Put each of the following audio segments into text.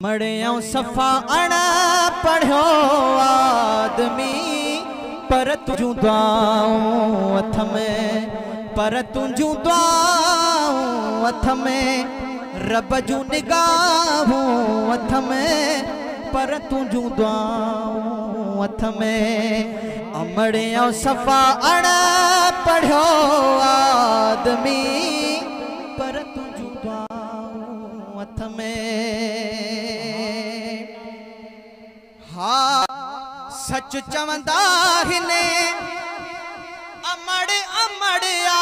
मड़ियों सफा अण पढ़ो आदमी पर तुझू दुआऊं अथ में, पर तुझू दुआऊं अथ में, रब जू निगाहूं अथ में, पर तुझू दुआऊं अथ में। मड़ियों सफा अण पढ़ो आदमी पर तुझू दुआऊं अथ में। हाँ सच चवंदा हिने अमड़ अमड़िया,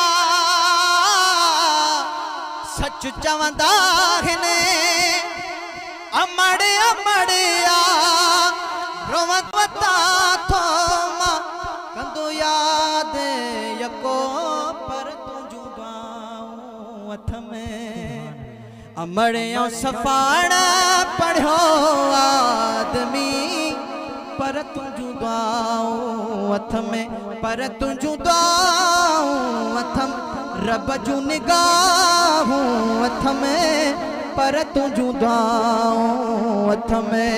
सच चवंदा हिने अमड़ अमड़िया, रोवत वता थो मां कंदो याद यको पर तुझू दुआऊं अथ में। अमड़ियों सफाण पढ़ो आदमी पर तुझू दुआऊं अथ में, पर तुझू दुआऊं अथ में, रब जू निगाहूं अथ में, पर तुझू दुआऊं अथ में।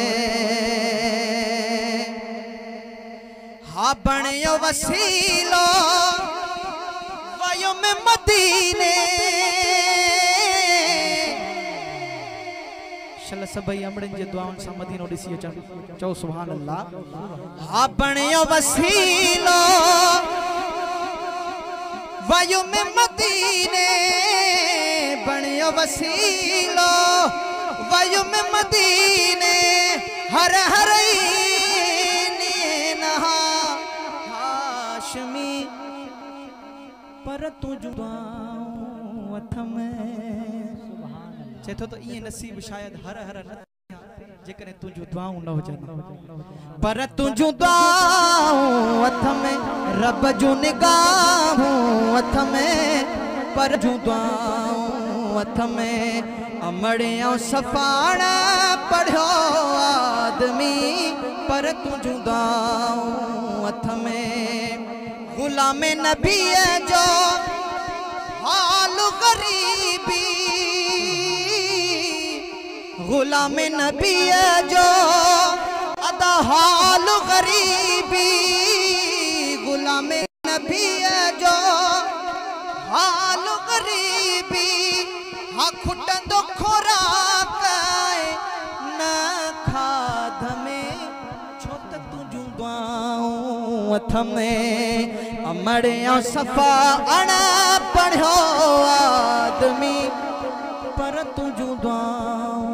हा बणियो वसीलो वयो में मदीने, सभई अमड़न जे दुआउन सां मदीनो ॾिसी अचनि, चओ सुभान अल्लाह। हा बणियो वसीलो वयो में मदीने, बणियो वसीलो वयो में मदीने, हर हर नहा हाशमी पर तुझू दुआऊं अथ में। चेतो तो ये नसीब शायद हर हर न जेकरे तुझू दुआऊं न हुजन, पर तुझू दुआऊं अथ में, रब जू निगाहूं अथ में, पर जू दुआऊं अथ में। अमड़ियों सफाण पढ़ो आदमी पर तुझू दुआऊं अथ में। गुलाम नबी जो हाल गरीबी, गुलाम नबी जो अदा हाल गरीबी, गुलाम नबी जो हाल गरीबी, हा खुटंदो खोराक न खाध में, छो त तुझू दुआऊं अथ में। अमड़ियों सफा अण पढ़ो आदमी